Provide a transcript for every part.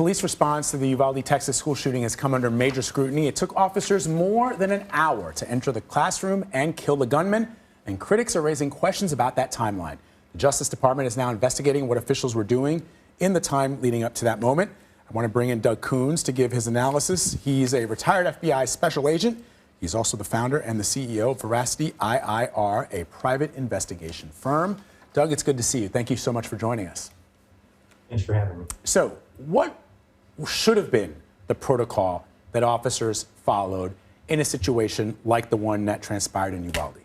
police response to the Uvalde, Texas school shooting has come under major scrutiny. It took officers more than an hour to enter the classroom and kill the gunman, and critics are raising questions about that timeline. The Justice Department is now investigating what officials were doing in the time leading up to that moment. I want to bring in Doug Kouns to give his analysis. He's a retired FBI special agent. He's also the founder and the CEO of Veracity IIR, a private investigation firm. Doug, it's good to see you. Thank you so much for joining us. Thanks for having me. So, what should have been the protocol that officers followed in a situation like the one that transpired in Uvalde?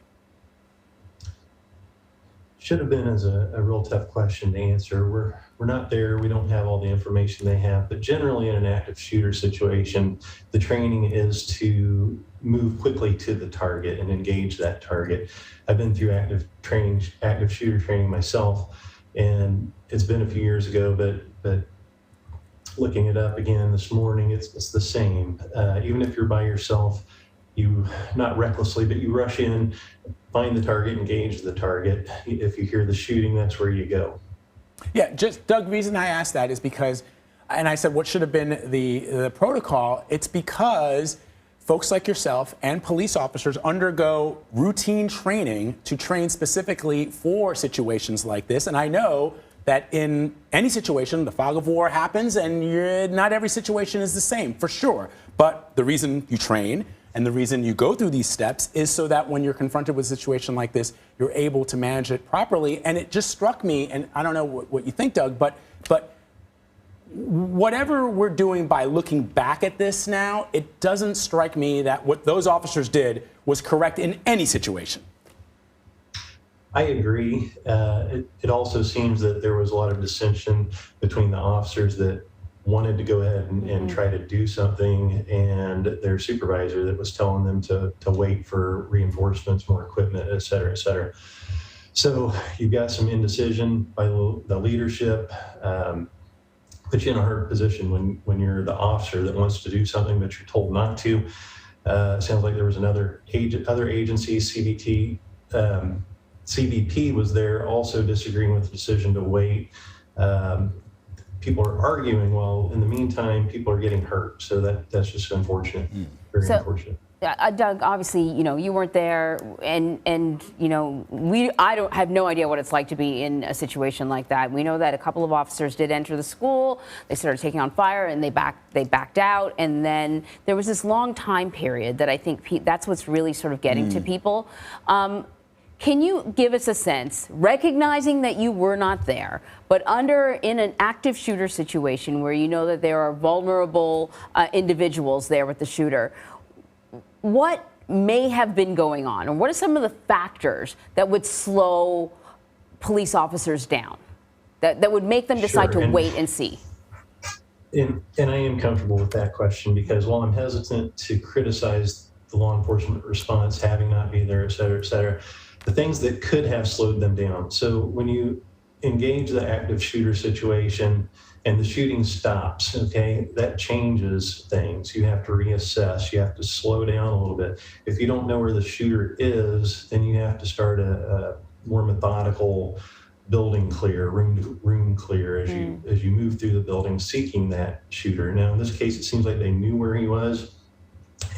Should have been is a real tough question to answer. We're not there. We don't have all the information they have. But generally, in an active shooter situation, the training is to move quickly to the target and engage that target. I've been through active shooter training myself, and it's been a few years ago. But looking it up again this morning, it's the same. Even if you're by yourself, you not recklessly, but you rush in, find the target, engage the target. If you hear the shooting, that's where you go. Yeah, just Doug, the reason I asked that is because, and I said what should have been the protocol, it's because folks like yourself and police officers undergo routine training to train specifically for situations like this. And I know that in any situation, the fog of war happens, and not every situation is the same, for sure. But the reason you train and the reason you go through these steps is so that when you're confronted with a situation like this, you're able to manage it properly. And it just struck me, and I don't know what you think, Doug, but whatever we're doing by looking back at this now, it doesn't strike me that what those officers did was correct in any situation. I agree. It also seems that there was a lot of dissension between the officers that wanted to go ahead and try to do something, and their supervisor that was telling them to wait for reinforcements, more equipment, et cetera, et cetera. So you've got some indecision by the leadership, put you in a hard position when you're the officer that wants to do something but you're told not to. Sounds like there was other agencies, CBP was there also disagreeing with the decision to wait. People are arguing while in the meantime people are getting hurt, so that's just unfortunate. Very unfortunate. Doug, obviously, you weren't there, and I have no idea what it's like to be in a situation like that. We know that a couple of officers did enter the school. They started taking on fire, and they backed out, and then there was this long time period that I think that's what's really sort of getting to people. Can you give us a sense, recognizing that you were not there, but in an active shooter situation where you know that there are vulnerable individuals there with the shooter, what may have been going on, or what are some of the factors that would slow police officers down, that would make them decide to wait and see? And I am comfortable with that question, because while I'm hesitant to criticize the law enforcement response having not been there, et cetera, the things that could have slowed them down. So when you engage the active shooter situation and the shooting stops, okay, that changes things. You have to reassess. You have to slow down a little bit. If you don't know where the shooter is, then you have to start a more methodical building clear, room clear as you move through the building seeking that shooter. Now, in this case, it seems like they knew where he was.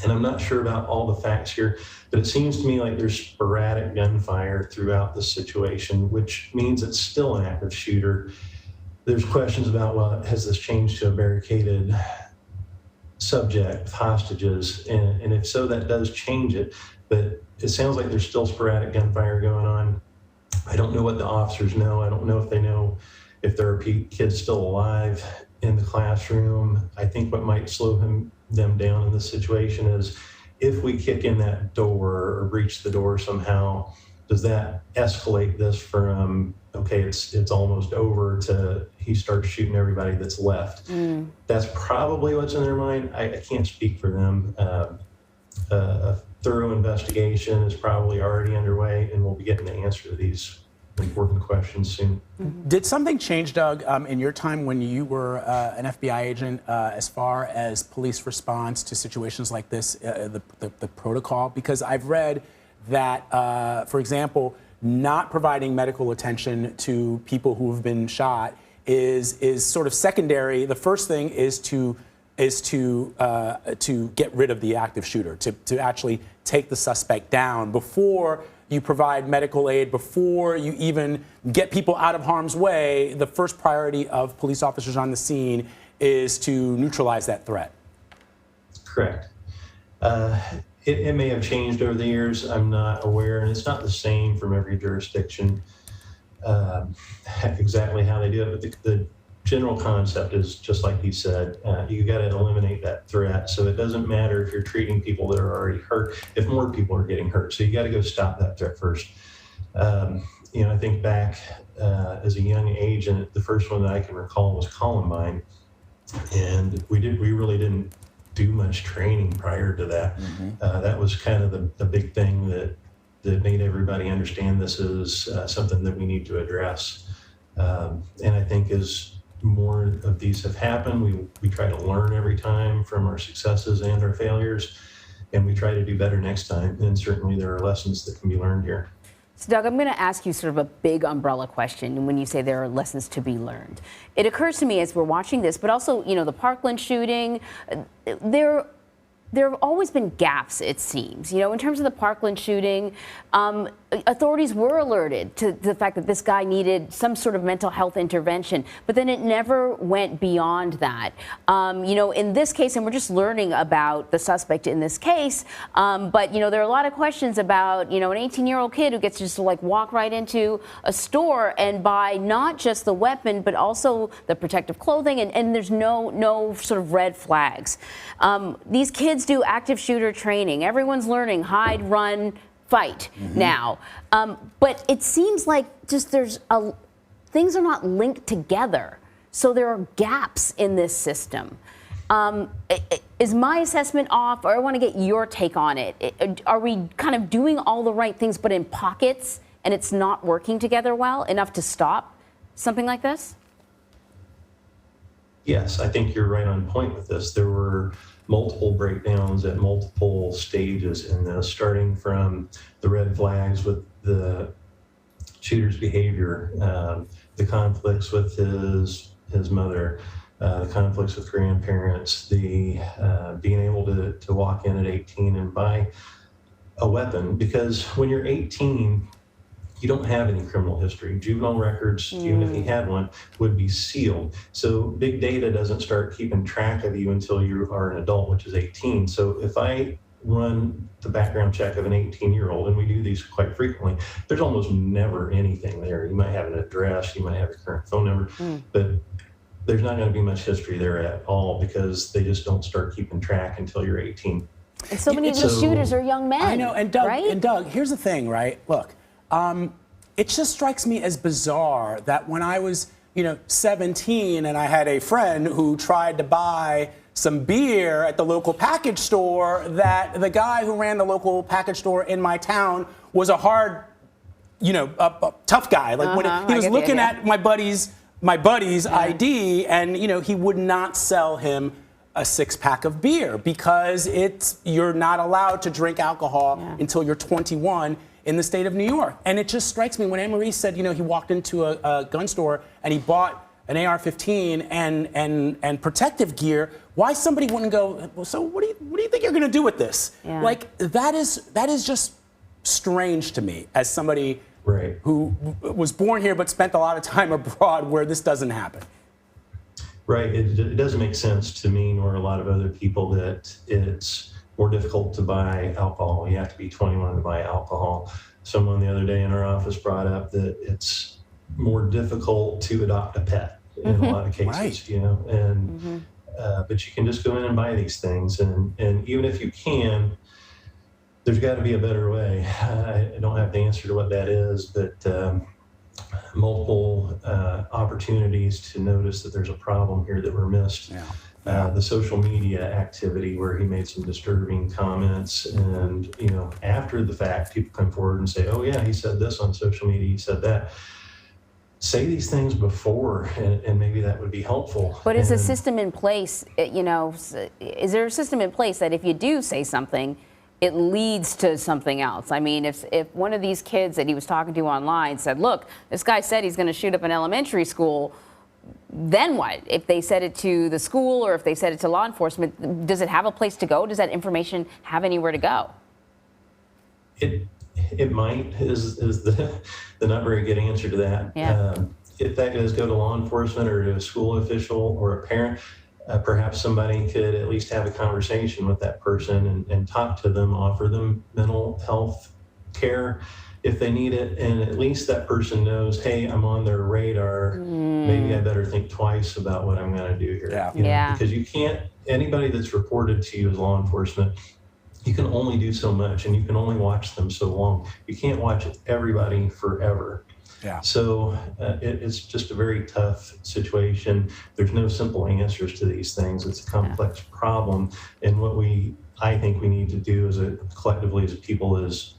And I'm not sure about all the facts here, but it seems to me like there's sporadic gunfire throughout the situation, which means it's still an active shooter. There's questions about, well, has this changed to a barricaded subject with hostages? And if so, that does change it. But it sounds like there's still sporadic gunfire going on. I don't know what the officers know. I don't know if they know if there are kids still alive in the classroom. I think what might slow them down in this situation is if we kick in that door or breach the door somehow, does that escalate this from, okay, it's almost over, to he starts shooting everybody that's left? That's probably what's in their mind. I can't speak for them. A thorough investigation is probably already underway, and we'll be getting the answer to these important questions soon. Did something change, Doug, in your time when you were an FBI agent as far as police response to situations like this, the protocol? Because I've read that, for example, not providing medical attention to people who have been shot is sort of secondary. The first thing is to get rid of the active shooter, to actually take the suspect down before you provide medical aid, before you even get people out of harm's way. The first priority of police officers on the scene is to neutralize that threat. Correct. It may have changed over the years. I'm not aware, and it's not the same from every jurisdiction exactly how they do it, but the general concept is just like you said. You got to eliminate that threat. So it doesn't matter if you're treating people that are already hurt, if more people are getting hurt. So you got to go stop that threat first. I think back as a young age, and the first one that I can recall was Columbine, and we really didn't do much training prior to that. That was kind of the big thing that made everybody understand this is something that we need to address. And I think as more of these have happened, we try to learn every time from our successes and our failures, and we try to do better next time. And certainly there are lessons that can be learned here. So Doug, I'm going to ask you sort of a big umbrella question when you say there are lessons to be learned. It occurs to me as we're watching this, but also, the Parkland shooting, there have always been gaps, it seems. In terms of the Parkland shooting, authorities were alerted to the fact that this guy needed some sort of mental health intervention, but then it never went beyond that. In this case, and we're just learning about the suspect in this case, but, there are a lot of questions about, an 18-year-old kid who gets to just walk right into a store and buy not just the weapon, but also the protective clothing, and there's no sort of red flags. These kids do active shooter training. Everyone's learning hide, run, fight now. But it seems like just things are not linked together. So there are gaps in this system. Is my assessment off, or I want to get your take on it? Are we kind of doing all the right things, but in pockets, and it's not working together well enough to stop something like this? Yes, I think you're right on point with this. There were multiple breakdowns at multiple stages in this, starting from the red flags with the shooter's behavior, the conflicts with his mother, the conflicts with grandparents, the being able to walk in at 18 and buy a weapon, because when you're 18, you don't have any criminal history. Juvenile records, even if you had one, would be sealed. So big data doesn't start keeping track of you until you are an adult, which is 18. So if I run the background check of an 18-year-old, and we do these quite frequently, there's almost never anything there. You might have an address, you might have a current phone number, but there's not going to be much history there at all, because they just don't start keeping track until you're 18. And so many of the shooters are young men. I know, and Doug, right? Here's the thing, right? Look, it just strikes me as bizarre that when I was, 17 and I had a friend who tried to buy some beer at the local package store, that the guy who ran the local package store in my town was a hard, a tough guy. Like when he was looking at my buddy's ID, and he would not sell him a 6-pack of beer because you're not allowed to drink alcohol until you're 21 in the state of New York. And it just strikes me when Anne-Marie said, he walked into a gun store and he bought an AR-15 and protective gear, why somebody wouldn't go, well, so what do you think you're going to do with this? Yeah. Like that is just strange to me as somebody who was born here but spent a lot of time abroad where this doesn't happen. Right. It doesn't make sense to me nor a lot of other people that it's more difficult to buy alcohol. You have to be 21 to buy alcohol. Someone the other day in our office brought up that it's more difficult to adopt a pet in a lot of cases, and but you can just go in and buy these things, and even if you can, there's got to be a better way. I don't have the answer to what that is, but multiple opportunities to notice that there's a problem here that were missed. The social media activity where he made some disturbing comments, and after the fact, people come forward and say, "Oh yeah, he said this on social media. He said that." Say these things before, and maybe that would be helpful. But is a system in place? Is there a system in place that if you do say something, it leads to something else? I mean, if one of these kids that he was talking to online said, "Look, this guy said he's going to shoot up an elementary school," then what? If they said it to the school or if they said it to law enforcement, does it have a place to go? Does that information have anywhere to go? It might is the not very good answer to that. Yeah. If that does go to law enforcement or to a school official or a parent, perhaps somebody could at least have a conversation with that person and talk to them, offer them mental health care if they need it, and at least that person knows, hey, I'm on their radar. Maybe I better think twice about what I'm going to do here. Yeah. You know, Yeah. Because you can't, anybody that's reported to you as law enforcement, you can only do so much and you can only watch them so long. You can't watch everybody forever. Yeah. So it's just a very tough situation. There's no simple answers to these things. It's a complex problem. And what I think we need to do collectively as a people is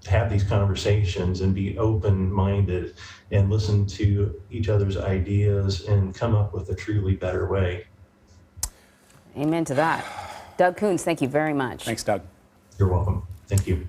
have these conversations and be open-minded and listen to each other's ideas and come up with a truly better way. Amen to that. Doug Kouns, thank you very much. Thanks, Doug. You're welcome. Thank you.